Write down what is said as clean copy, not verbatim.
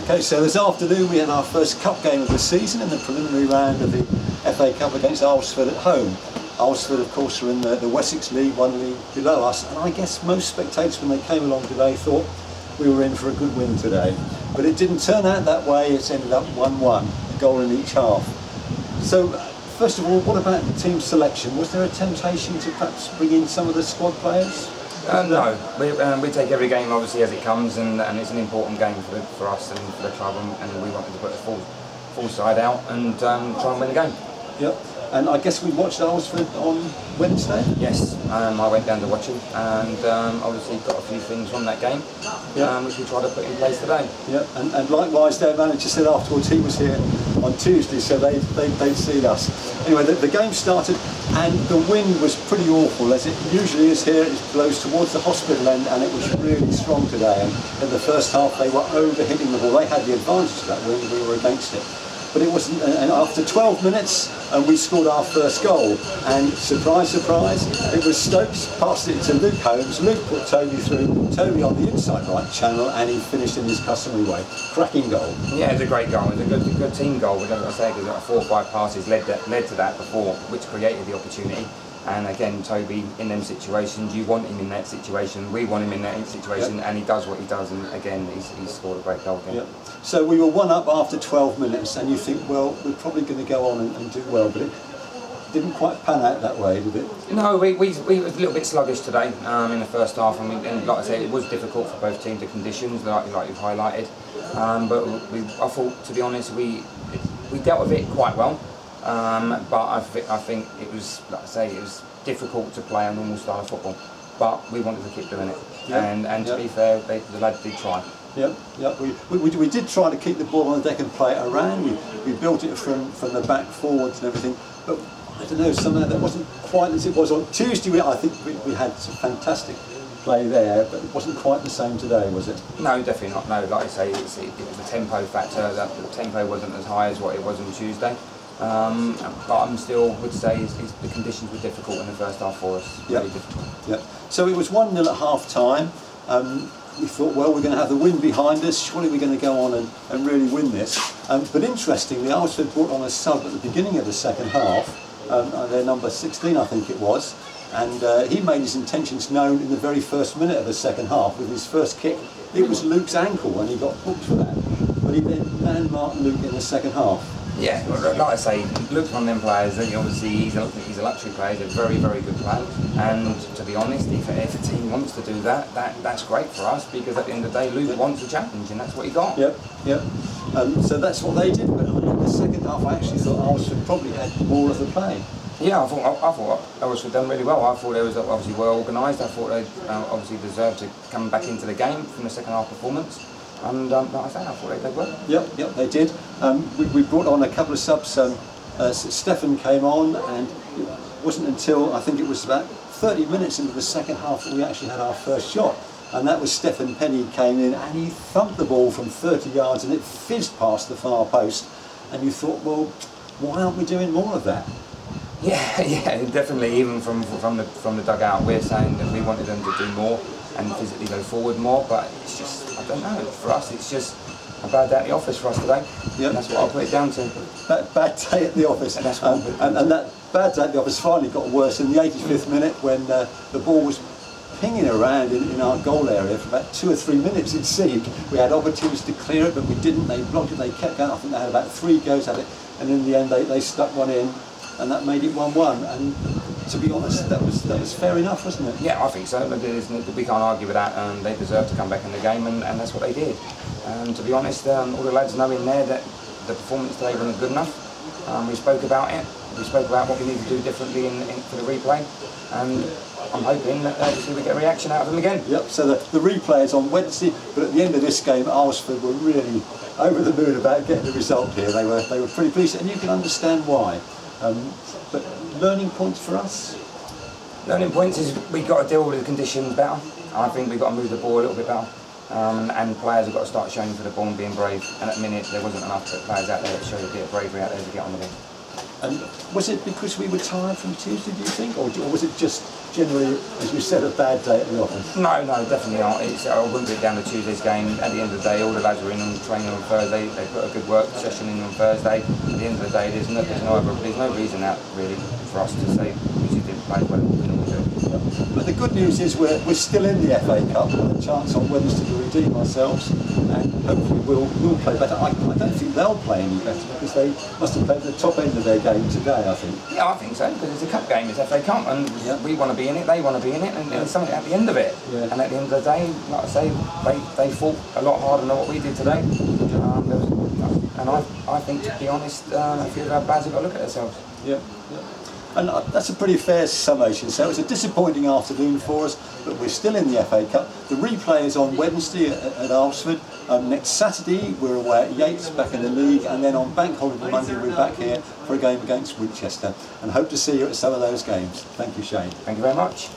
Okay, so this afternoon we had our first cup game of the season in the preliminary round of the FA Cup against Alresford at home. Alresford, of course, are in the Wessex League, one league below us, and I guess most spectators when they came along today thought we were in for a good win today. But it didn't turn out that way. It's ended up 1-1, a goal in each half. So, first of all, what about team selection? Was there a temptation to perhaps bring in some of the squad players? No, we take every game obviously as it comes, and it's an important game for us and for the club, and we wanted to put the full side out and try and win the game. Yep. And I guess we watched Alresford on Wednesday? Yes, I went down to watch him, and obviously got a few things from that game, which we tried to put in place today. Yeah, and likewise their manager said afterwards he was here on Tuesday, so they'd seen us. Anyway, the game started and the wind was pretty awful, as it usually is here. It blows towards the hospital end, and it was really strong today. And in the first half they were over-hitting the ball. They had the advantage of that wind, we were against it. But it wasn't, and after 12 minutes, we scored our first goal. And surprise, surprise, it was Stokes, passed it to Luke Holmes. Luke put Toby through, Toby on the inside right channel, and he finished in his customary way. Cracking goal. Yeah, it was a great goal. It was a good team goal. We're going to say, because 4 or 5 passes led to that before, which created the opportunity. And again, Toby, in them situations, you want him in that situation. We want him in that situation, and he does what he does. And again, he's scored a great goal again. Yep. So we were 1 up after 12 minutes, and you think, well, we're probably going to go on and do well, but it didn't quite pan out that way, did it? No, we were a little bit sluggish today in the first half, and like I said, it was difficult for both teams, the conditions, like you've highlighted. But I thought, to be honest, we dealt with it quite well. But I think it was, like I say, it was difficult to play a normal style of football. But we wanted to keep doing it, and to be fair, the lads did try. Yep. We did try to keep the ball on the deck and play it around. We built it from the back forwards and everything. But I don't know, somehow that wasn't quite as it was on Tuesday. I think we had some fantastic play there, but it wasn't quite the same today, was it? No, definitely not. No, like I say, it was the tempo factor. That the tempo wasn't as high as what it was on Tuesday. But I still would say the conditions were difficult in the first half for us. Yep. Really difficult. Yep. So it was 1-0 at half time. We thought, well, we're going to have the wind behind us. Surely we're going to go on and really win this. But interestingly, Alresford brought on a sub at the beginning of the second half. Their number 16, I think it was. And he made his intentions known in the very first minute of the second half with his first kick. It was Luke's ankle, and he got booked for that. But he then man-marked Luke in the second half. Yeah, like I say, Luke's one of them players that obviously he's a luxury player, he's a very, very good player. And to be honest, if a team wants to do that's great for us, because at the end of the day, Luke wants a challenge, and that's what he got. Yep. So that's what they did. But in the second half, I actually thought Alresford probably had more of the play. Yeah, I thought Alresford done really well. I thought they was obviously well organised. I thought they obviously deserved to come back into the game from the second half performance. And like I say, I thought they did well. Yep, they did. We brought on a couple of subs. Stefan came on, and it wasn't until I think it was about 30 minutes into the second half that we actually had our first shot. And that was Stefan Penny came in, and he thumped the ball from 30 yards, and it fizzed past the far post. And you thought, well, why aren't we doing more of that? Yeah, definitely. Even from the dugout, we're saying that we wanted them to do more and physically go forward more, but it's just, I don't know, for us it's just a bad day at the office for us today. Yep. That's what I'll put it down to. Bad day at the office. And that's what and that bad day at the office finally got worse in the 85th minute when the ball was pinging around in our goal area for about 2 or 3 minutes it seemed. We had opportunities to clear it, but we didn't. They blocked it, they kept going. I think they had about 3 goes at it, and in the end they stuck one in, and that made it 1-1. And to be honest, that was fair enough, wasn't it? Yeah, I think so. We can't argue with that. They deserved to come back in the game, and that's what they did. And to be honest, all the lads know in there that the performance today wasn't good enough. We spoke about it. We spoke about what we need to do differently for the replay, and I'm hoping that we get a reaction out of them again. Yep. So the replay is on Wednesday, but at the end of this game, Alresford were really over the moon about getting the result here. They were pretty pleased, and you can understand why. But learning points for us? Learning points is we've got to deal with the conditions better. I think we've got to move the ball a little bit better. And players have got to start showing for the ball and being brave. And at the minute, there wasn't enough players out there that showed a bit of bravery out there to get on the ball. And was it because we were tired from Tuesday, do you think? Or was it just generally, as you said, a bad day at the office? No, definitely not. I wouldn't put it down to Tuesday's game. At the end of the day, all the lads were in on training on Thursday. They put a good work session in on Thursday. At the end of the day, there's no reason out really for us to say we didn't play well. But the good news is we're still in the FA Cup with a chance on Wednesday to redeem ourselves, and hopefully we'll play better. I don't think they'll play any better because they must have played the top end of their game today, I think. Yeah, I think so, because it's a cup game, it's FA Cup, and we want to be in it, they want to be in it, and there's something at the end of it. Yeah. And at the end of the day, like I say, they fought a lot harder than what we did today. And I think, to be honest, a few of our lads have got to look at themselves. Yeah. And that's a pretty fair summation. So it was a disappointing afternoon for us, but we're still in the FA Cup. The replay is on Wednesday at Alresford. Next Saturday we're away at Yates, back in the league, and then on Bank Holiday Monday we're back here for a game against Winchester. And hope to see you at some of those games. Thank you, Shane. Thank you very much.